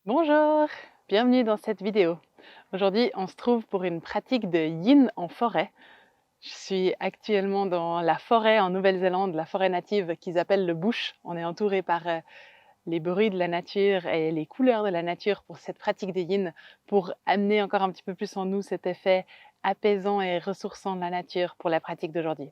Bonjour, bienvenue dans cette vidéo. Aujourd'hui, on se trouve pour une pratique de yin en forêt. Je suis actuellement dans la forêt en Nouvelle-Zélande, la forêt native qu'ils appellent le bush. On est entouré par les bruits de la nature et les couleurs de la nature pour cette pratique de yin, pour amener encore un petit peu plus en nous cet effet apaisant et ressourçant de la nature pour la pratique d'aujourd'hui.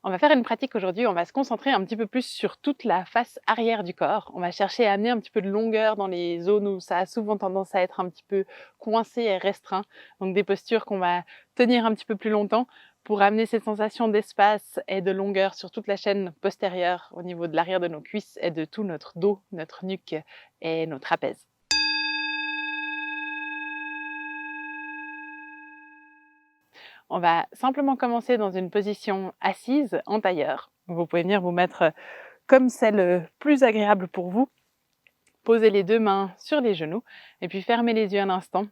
On va faire une pratique aujourd'hui, on va se concentrer un petit peu plus sur toute la face arrière du corps. On va chercher à amener un petit peu de longueur dans les zones où ça a souvent tendance à être un petit peu coincé et restreint. Donc des postures qu'on va tenir un petit peu plus longtemps pour amener cette sensation d'espace et de longueur sur toute la chaîne postérieure au niveau de l'arrière de nos cuisses et de tout notre dos, notre nuque et nos trapèzes. On va simplement commencer dans une position assise en tailleur. Vous pouvez venir vous mettre comme c'est le plus agréable pour vous. Posez les deux mains sur les genoux et puis fermez les yeux un instant.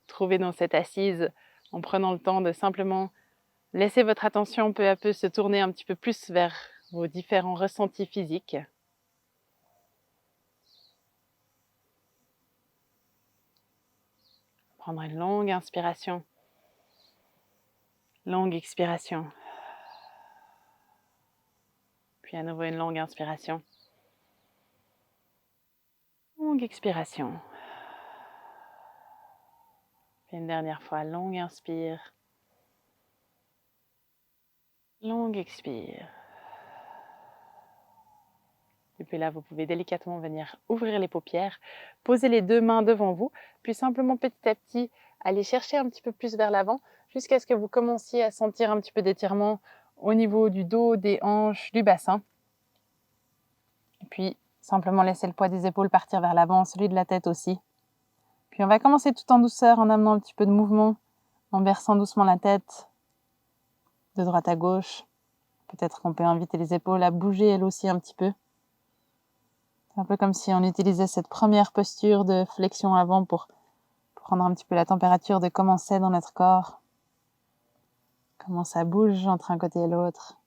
Trouvez dans cette assise en prenant le temps de simplement laisser votre attention peu à peu se tourner un petit peu plus vers vos différents ressentis physiques. Prendre une longue inspiration, longue expiration. Puis à nouveau une longue inspiration, longue expiration. Puis une dernière fois, longue inspire, longue expire. Et puis là, vous pouvez délicatement venir ouvrir les paupières, poser les deux mains devant vous, puis simplement petit à petit aller chercher un petit peu plus vers l'avant jusqu'à ce que vous commenciez à sentir un petit peu d'étirement au niveau du dos, des hanches, du bassin. Et puis simplement laisser le poids des épaules partir vers l'avant, celui de la tête aussi. Puis on va commencer tout en douceur en amenant un petit peu de mouvement, en versant doucement la tête de droite à gauche. Peut-être qu'on peut inviter les épaules à bouger elles aussi un petit peu. C'est un peu comme si on utilisait cette première posture de flexion avant pour prendre un petit peu la température de comment c'est dans notre corps, comment ça bouge entre un côté et l'autre.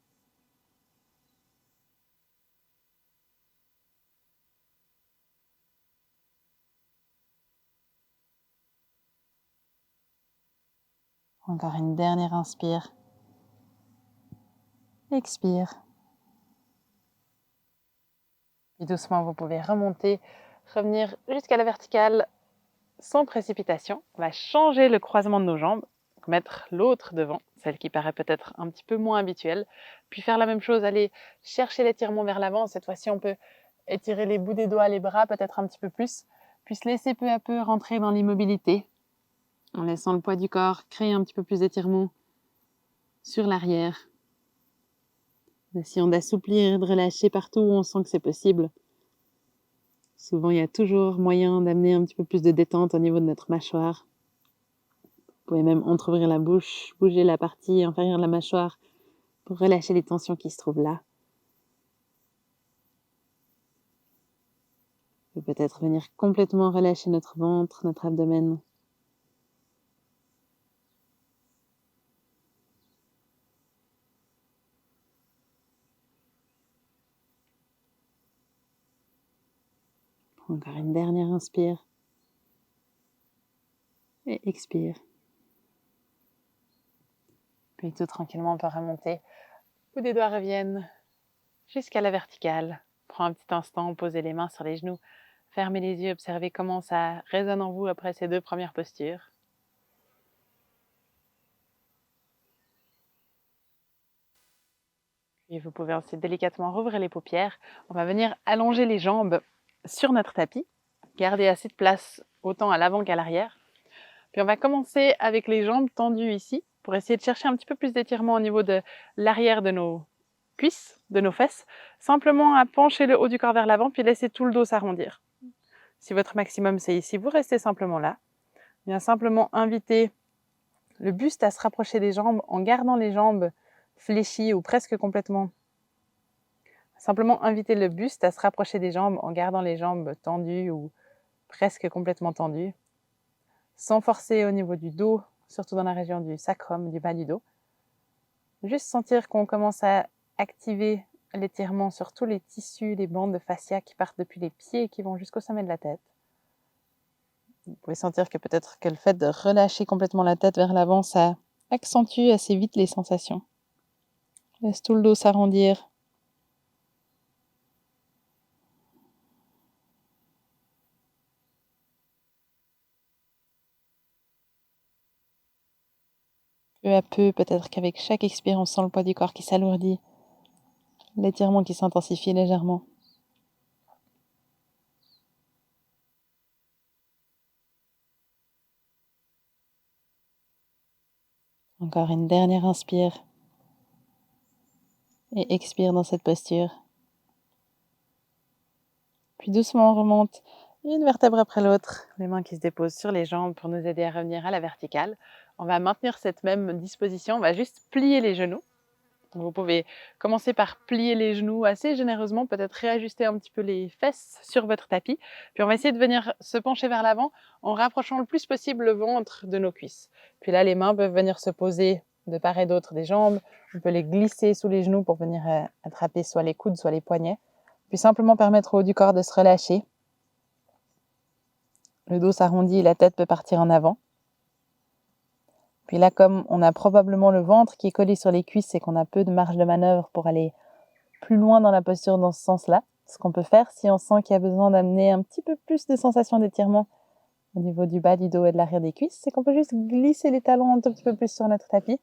Encore une dernière inspire. Expire. Puis doucement, vous pouvez remonter, revenir jusqu'à la verticale sans précipitation. On va changer le croisement de nos jambes, mettre l'autre devant, celle qui paraît peut-être un petit peu moins habituelle. Puis faire la même chose, aller chercher l'étirement vers l'avant. Cette fois-ci, on peut étirer les bouts des doigts, les bras peut-être un petit peu plus, puis se laisser peu à peu rentrer dans l'immobilité, en laissant le poids du corps créer un petit peu plus d'étirement sur l'arrière. Essayons d'assouplir et de relâcher partout où on sent que c'est possible. Souvent, il y a toujours moyen d'amener un petit peu plus de détente au niveau de notre mâchoire. Vous pouvez même entrouvrir la bouche, bouger la partie inférieure de la mâchoire pour relâcher les tensions qui se trouvent là. On peut peut-être venir complètement relâcher notre ventre, notre abdomen. Encore une dernière inspire. Et expire. Puis tout tranquillement, on peut remonter. Où des doigts reviennent jusqu'à la verticale. Prends un petit instant, posez les mains sur les genoux. Fermez les yeux, observez comment ça résonne en vous après ces deux premières postures. Puis vous pouvez ensuite délicatement rouvrir les paupières. On va venir allonger les jambes sur notre tapis. Garder assez de place autant à l'avant qu'à l'arrière. Puis on va commencer avec les jambes tendues ici pour essayer de chercher un petit peu plus d'étirement au niveau de l'arrière de nos cuisses, de nos fesses. Simplement à pencher le haut du corps vers l'avant puis laisser tout le dos s'arrondir. Si votre maximum c'est ici, vous restez simplement là. Bien simplement inviter le buste à se rapprocher des jambes en gardant les jambes fléchies ou presque complètement. Simplement inviter le buste à se rapprocher des jambes en gardant les jambes tendues ou presque complètement tendues, sans forcer au niveau du dos, surtout dans la région du sacrum, du bas du dos. Juste sentir qu'on commence à activer l'étirement sur tous les tissus, les bandes de fascia qui partent depuis les pieds et qui vont jusqu'au sommet de la tête. Vous pouvez sentir que peut-être que le fait de relâcher complètement la tête vers l'avant, ça accentue assez vite les sensations. Laisse tout le dos s'arrondir. Peu à peu, peut-être qu'avec chaque expire, on sent le poids du corps qui s'alourdit, l'étirement qui s'intensifie légèrement. Encore une dernière inspire et expire dans cette posture. Puis doucement, on remonte une vertèbre après l'autre, les mains qui se déposent sur les jambes pour nous aider à revenir à la verticale. On va maintenir cette même disposition, on va juste plier les genoux. Vous pouvez commencer par plier les genoux assez généreusement, peut-être réajuster un petit peu les fesses sur votre tapis. Puis on va essayer de venir se pencher vers l'avant en rapprochant le plus possible le ventre de nos cuisses. Puis là, les mains peuvent venir se poser de part et d'autre des jambes. On peut les glisser sous les genoux pour venir attraper soit les coudes, soit les poignets. Puis simplement permettre au haut du corps de se relâcher. Le dos s'arrondit et la tête peut partir en avant. Puis là, comme on a probablement le ventre qui est collé sur les cuisses et qu'on a peu de marge de manœuvre pour aller plus loin dans la posture dans ce sens-là, ce qu'on peut faire si on sent qu'il y a besoin d'amener un petit peu plus de sensation d'étirement au niveau du bas du dos et de l'arrière des cuisses, c'est qu'on peut juste glisser les talons un tout petit peu plus sur notre tapis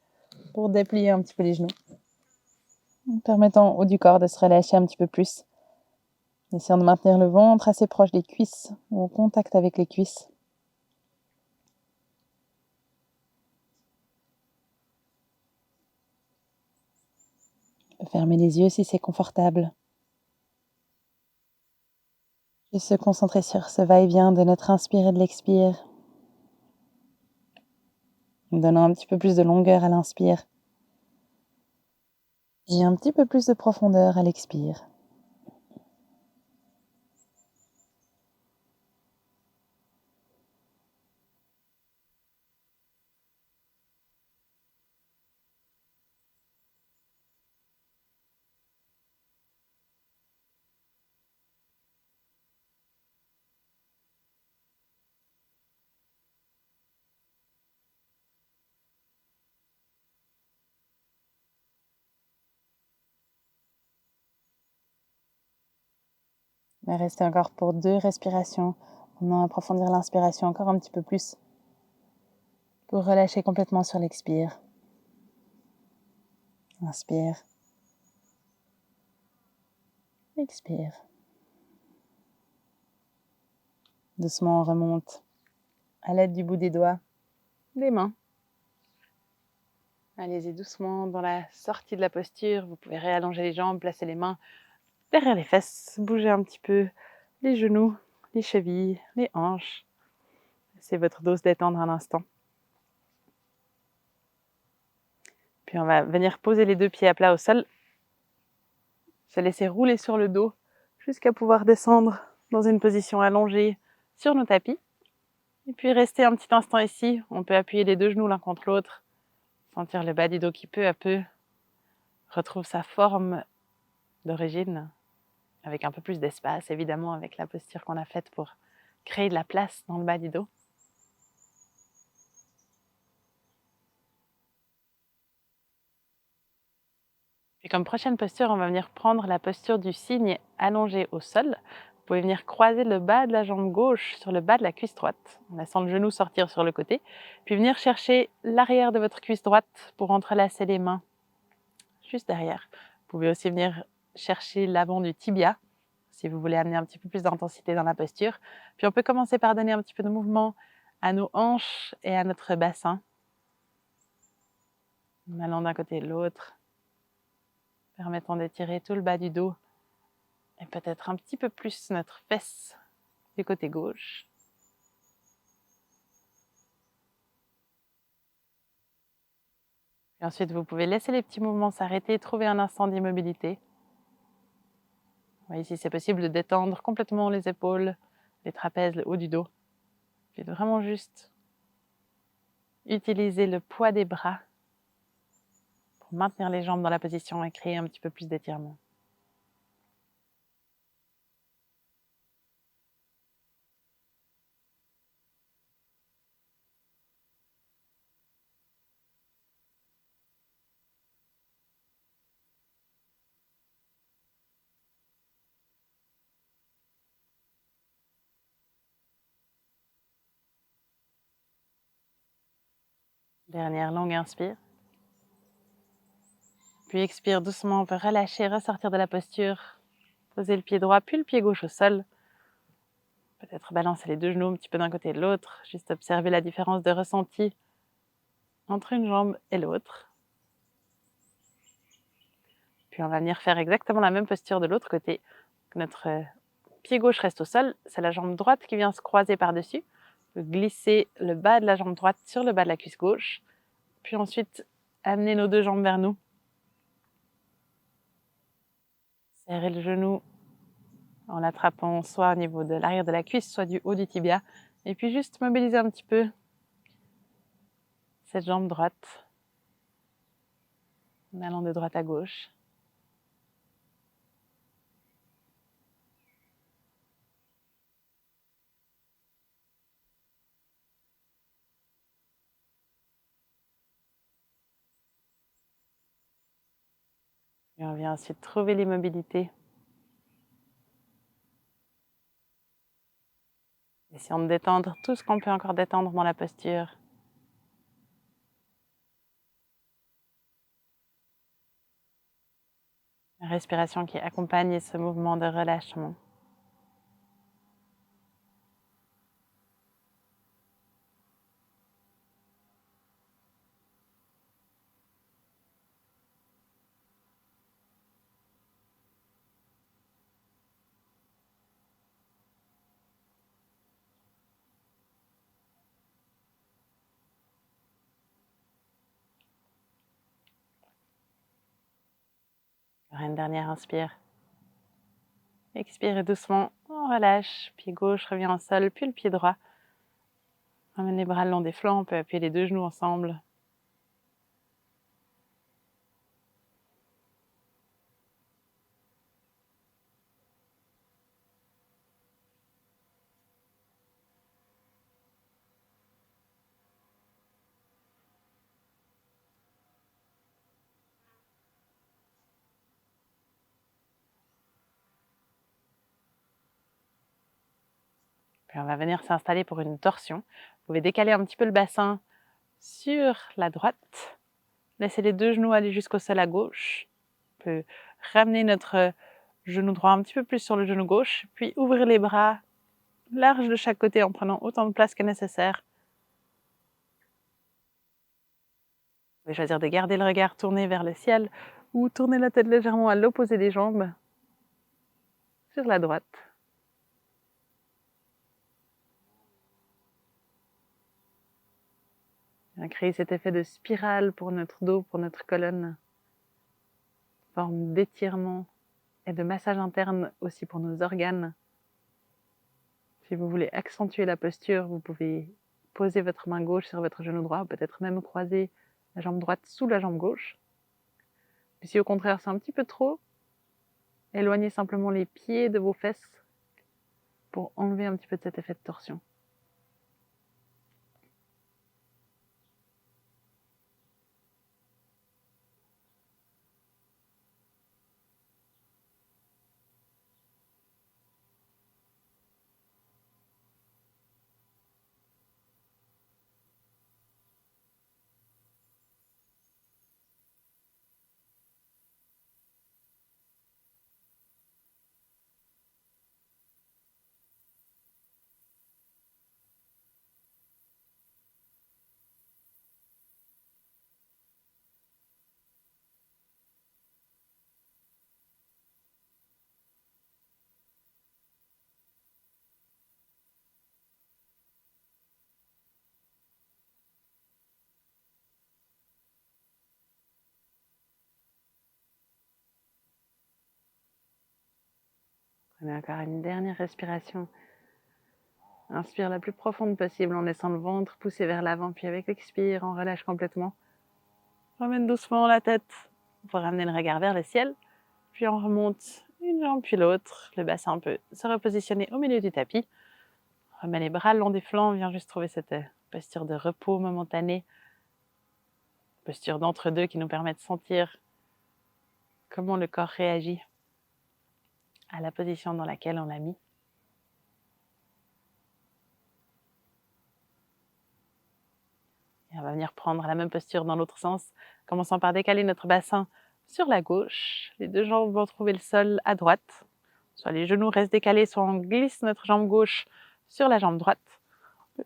pour déplier un petit peu les genoux, en permettant au haut du corps de se relâcher un petit peu plus. Essayons de maintenir le ventre assez proche des cuisses ou en contact avec les cuisses. On peut fermer les yeux si c'est confortable. Et se concentrer sur ce va-et-vient de notre inspire et de l'expire, en donnant un petit peu plus de longueur à l'inspire et un petit peu plus de profondeur à l'expire. Mais restez encore pour 2 respirations. On va approfondir l'inspiration encore un petit peu plus pour relâcher complètement sur l'expire. Inspire. Expire. Doucement, on remonte à l'aide du bout des doigts, des mains. Allez-y doucement dans la sortie de la posture. Vous pouvez réallonger les jambes, placer les mains derrière les fesses, bouger un petit peu les genoux, les chevilles, les hanches. C'est votre dos se détendre un instant. Puis on va venir poser les 2 pieds à plat au sol. Se laisser rouler sur le dos jusqu'à pouvoir descendre dans une position allongée sur nos tapis. Et puis rester un petit instant ici. On peut appuyer les 2 genoux l'un contre l'autre. Sentir le bas du dos qui peu à peu retrouve sa forme d'origine, avec un peu plus d'espace, évidemment, avec la posture qu'on a faite pour créer de la place dans le bas du dos. Et comme prochaine posture, on va venir prendre la posture du cygne allongé au sol. Vous pouvez venir croiser le bas de la jambe gauche sur le bas de la cuisse droite, en laissant le genou sortir sur le côté, puis venir chercher l'arrière de votre cuisse droite pour entrelacer les mains juste derrière. Vous pouvez aussi venir chercher l'avant du tibia, si vous voulez amener un petit peu plus d'intensité dans la posture. Puis on peut commencer par donner un petit peu de mouvement à nos hanches et à notre bassin, en allant d'un côté et de l'autre, permettant d'étirer tout le bas du dos et peut-être un petit peu plus notre fesse du côté gauche. Et ensuite, vous pouvez laisser les petits mouvements s'arrêter et trouver un instant d'immobilité. Ici, c'est possible de détendre complètement les épaules, les trapèzes, le haut du dos. Puis de vraiment juste utiliser le poids des bras pour maintenir les jambes dans la position et créer un petit peu plus d'étirement. Dernière longue inspire. Puis expire doucement, on peut relâcher, ressortir de la posture. Poser le pied droit, puis le pied gauche au sol. Peut-être balancer les deux genoux un petit peu d'un côté et de l'autre. Juste observer la différence de ressenti entre une jambe et l'autre. Puis on va venir faire exactement la même posture de l'autre côté. Notre pied gauche reste au sol, c'est la jambe droite qui vient se croiser par-dessus. On peut glisser le bas de la jambe droite sur le bas de la cuisse gauche. Puis ensuite, amener nos deux jambes vers nous. Serrer le genou en l'attrapant soit au niveau de l'arrière de la cuisse, soit du haut du tibia. Et puis juste mobiliser un petit peu cette jambe droite, en allant de droite à gauche. Et on vient ensuite trouver l'immobilité. Essayons de détendre tout ce qu'on peut encore détendre dans la posture. La respiration qui accompagne ce mouvement de relâchement. Une dernière inspire. Expirez doucement, on relâche. Pied gauche revient au sol, puis le pied droit. Ramène les bras le long des flancs, on peut appuyer les deux genoux ensemble. Puis on va venir s'installer pour une torsion. Vous pouvez décaler un petit peu le bassin sur la droite. Laissez les deux genoux aller jusqu'au sol à gauche. On peut ramener notre genou droit un petit peu plus sur le genou gauche, puis ouvrir les bras larges de chaque côté en prenant autant de place que nécessaire. Vous pouvez choisir de garder le regard tourné vers le ciel ou tourner la tête légèrement à l'opposé des jambes, sur la droite. On va créer cet effet de spirale pour notre dos, pour notre colonne, forme d'étirement et de massage interne aussi pour nos organes. Si vous voulez accentuer la posture, vous pouvez poser votre main gauche sur votre genou droit, peut-être même croiser la jambe droite sous la jambe gauche. Mais si au contraire c'est un petit peu trop, éloignez simplement les pieds de vos fesses pour enlever un petit peu de cet effet de torsion. Prenez encore une dernière respiration. Inspire la plus profonde possible en laissant le ventre pousser vers l'avant, puis avec l'expire, on relâche complètement. Ramène doucement la tête pour ramener le regard vers le ciel, puis on remonte une jambe puis l'autre. Le bassin peut se repositionner au milieu du tapis. On remet les bras le long des flancs, on vient juste trouver cette posture de repos momentanée, posture d'entre-deux qui nous permet de sentir comment le corps réagit à la position dans laquelle on l'a mis. Et Et on va venir prendre la même posture dans l'autre sens, commençant par décaler notre bassin sur la gauche. Les deux jambes vont trouver le sol à droite. Soit les genoux restent décalés, soit on glisse notre jambe gauche sur la jambe droite.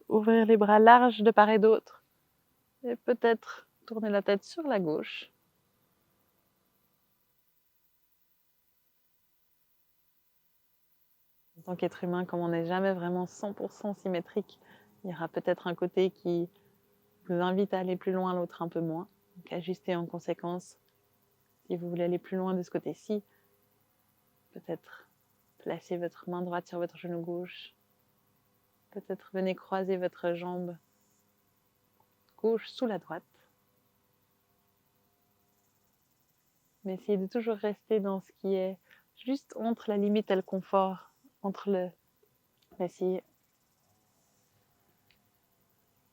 Ouvrir les bras larges de part et d'autre. Et peut-être tourner la tête sur la gauche. En tant qu'être humain, comme on n'est jamais vraiment 100% symétrique, il y aura peut-être un côté qui vous invite à aller plus loin, l'autre un peu moins. Donc ajustez en conséquence. Si vous voulez aller plus loin de ce côté-ci, peut-être placez votre main droite sur votre genou gauche. Peut-être venez croiser votre jambe gauche sous la droite. Mais essayez de toujours rester dans ce qui est juste entre la limite et le confort,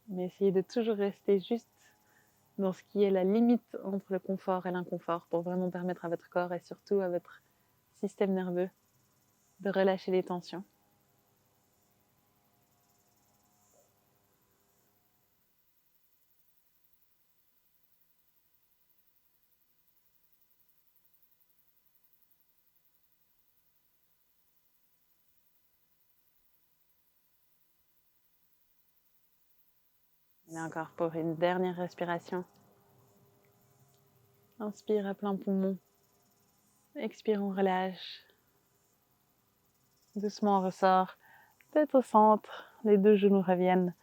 Mais essayez de toujours rester juste dans ce qui est la limite entre le confort et l'inconfort pour vraiment permettre à votre corps et surtout à votre système nerveux de relâcher les tensions. Et encore pour une dernière respiration. Inspire à plein poumon. Expire, on relâche. Doucement, on ressort. Tête au centre. Les deux genoux reviennent.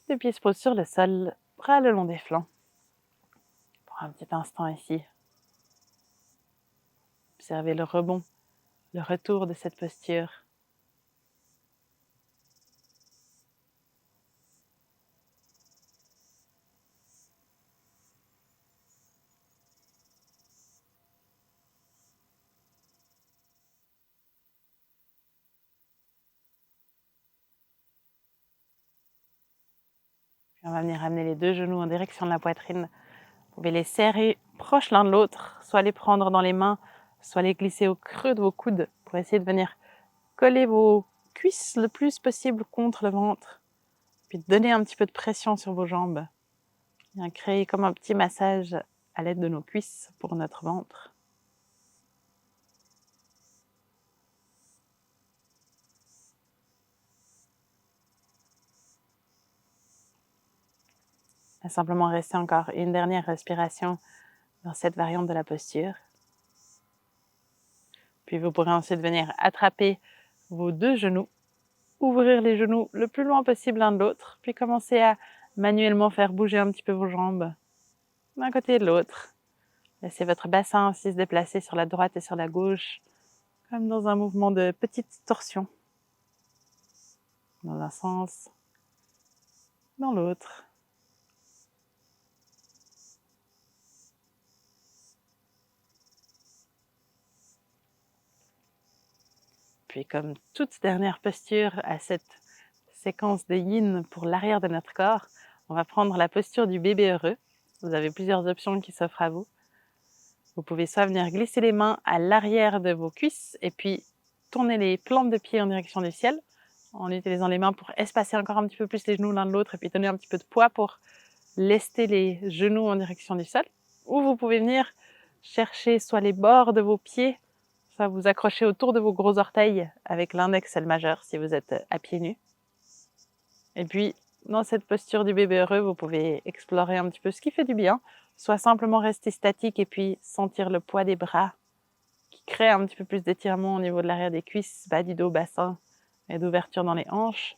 Les pieds se posent sur le sol. Bras le long des flancs. Pour un petit instant ici. Observez le rebond, le retour de cette posture. Puis on va venir amener les deux genoux en direction de la poitrine. Vous pouvez les serrer proches l'un de l'autre, soit les prendre dans les mains, soit les glisser au creux de vos coudes pour essayer de venir coller vos cuisses le plus possible contre le ventre. Puis donner un petit peu de pression sur vos jambes. Bien créer comme un petit massage à l'aide de nos cuisses pour notre ventre. Et simplement rester encore une dernière respiration dans cette variante de la posture. Puis vous pourrez ensuite venir attraper vos deux genoux, ouvrir les genoux le plus loin possible l'un de l'autre, puis commencer à manuellement faire bouger un petit peu vos jambes d'un côté et de l'autre. Laissez votre bassin aussi se déplacer sur la droite et sur la gauche, comme dans un mouvement de petite torsion. Dans un sens, dans l'autre. Puis comme toute dernière posture à cette séquence de yin pour l'arrière de notre corps, on va prendre la posture du bébé heureux. Vous avez plusieurs options qui s'offrent à vous. Vous pouvez soit venir glisser les mains à l'arrière de vos cuisses et puis tourner les plantes de pied en direction du ciel en utilisant les mains pour espacer encore un petit peu plus les genoux l'un de l'autre et puis donner un petit peu de poids pour lester les genoux en direction du sol. Ou vous pouvez venir chercher soit les bords de vos pieds, soit vous accrocher autour de vos gros orteils avec l'index et le majeur si vous êtes à pieds nus. Et puis, dans cette posture du bébé heureux, vous pouvez explorer un petit peu ce qui fait du bien, soit simplement rester statique et puis sentir le poids des bras qui crée un petit peu plus d'étirement au niveau de l'arrière des cuisses, bas du dos, bassin et d'ouverture dans les hanches.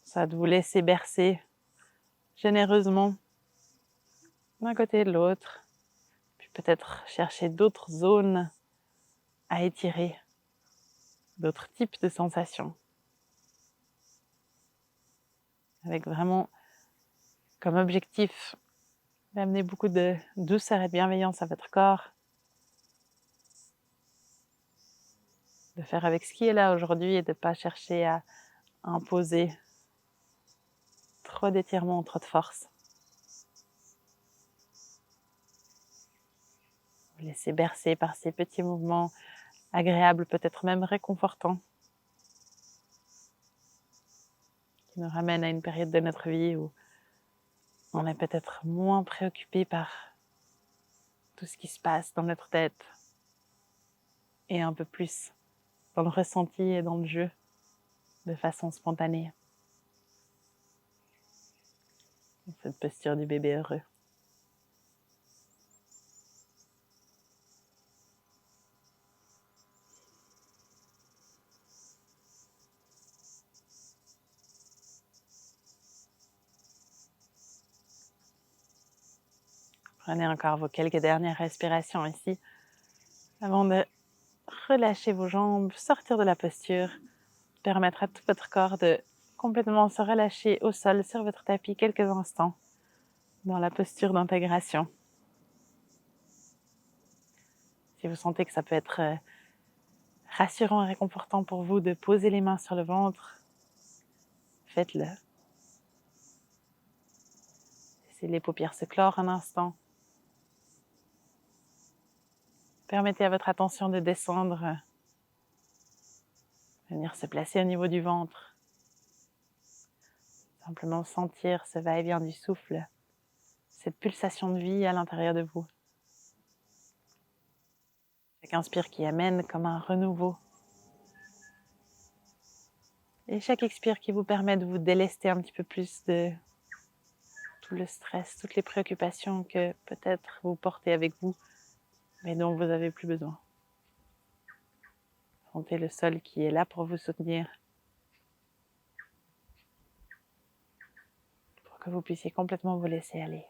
Soit de vous laisser bercer généreusement d'un côté et de l'autre. Puis peut-être chercher d'autres zones à étirer, d'autres types de sensations. Avec vraiment comme objectif d'amener beaucoup de douceur et de bienveillance à votre corps. De faire avec ce qui est là aujourd'hui et de ne pas chercher à imposer trop d'étirement, trop de force. Vous laissez bercer par ces petits mouvements agréables, peut-être même réconfortants, qui nous ramènent à une période de notre vie où on est peut-être moins préoccupé par tout ce qui se passe dans notre tête et un peu plus dans le ressenti et dans le jeu de façon spontanée. Cette posture du bébé heureux. Prenez encore vos quelques dernières respirations ici avant de relâcher vos jambes, sortir de la posture, permettre à tout votre corps de complètement se relâcher au sol sur votre tapis quelques instants dans la posture d'intégration. Si vous sentez que ça peut être rassurant et réconfortant pour vous de poser les mains sur le ventre, faites-le. Laissez les paupières se clore un instant. Permettez à votre attention de descendre, venir se placer au niveau du ventre. Simplement sentir ce va-et-vient du souffle, cette pulsation de vie à l'intérieur de vous. Chaque inspire qui amène comme un renouveau. Et chaque expire qui vous permet de vous délester un petit peu plus de tout le stress, toutes les préoccupations que peut-être vous portez avec vous, mais dont vous n'avez plus besoin. Sentez le sol qui est là pour vous soutenir, pour que vous puissiez complètement vous laisser aller.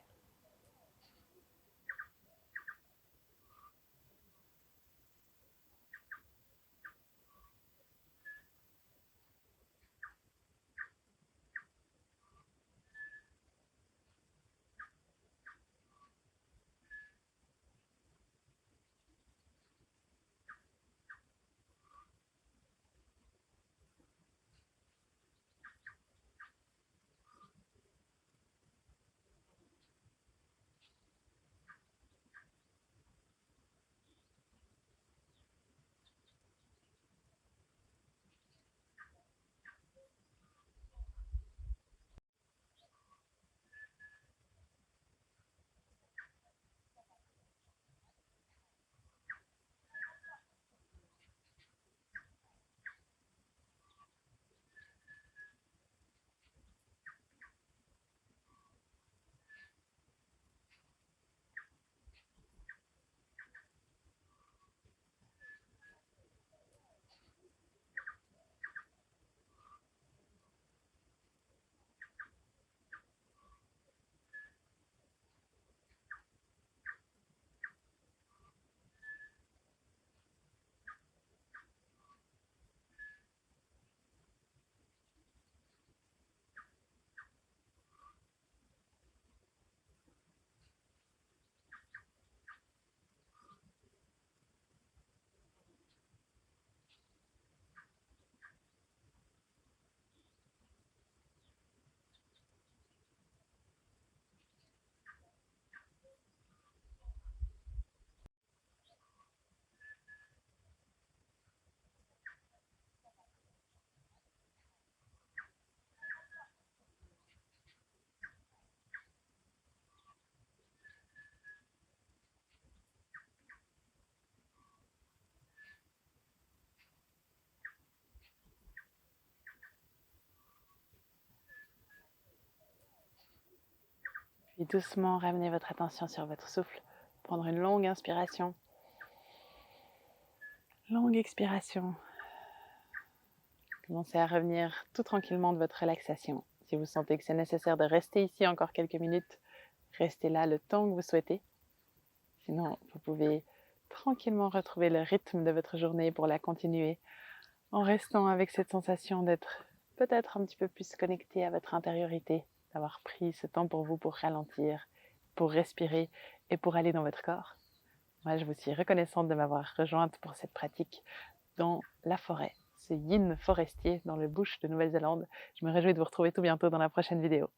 Puis doucement ramenez votre attention sur votre souffle. Prendre une longue inspiration. Longue expiration. Commencez à revenir tout tranquillement de votre relaxation. Si vous sentez que c'est nécessaire de rester ici encore quelques minutes, restez là le temps que vous souhaitez. Sinon, vous pouvez tranquillement retrouver le rythme de votre journée pour la continuer en restant avec cette sensation d'être peut-être un petit peu plus connecté à votre intériorité, d'avoir pris ce temps pour vous pour ralentir, pour respirer et pour aller dans votre corps. Moi, je vous suis reconnaissante de m'avoir rejointe pour cette pratique dans la forêt, ce yin forestier dans le bush de Nouvelle-Zélande. Je me réjouis de vous retrouver tout bientôt dans la prochaine vidéo.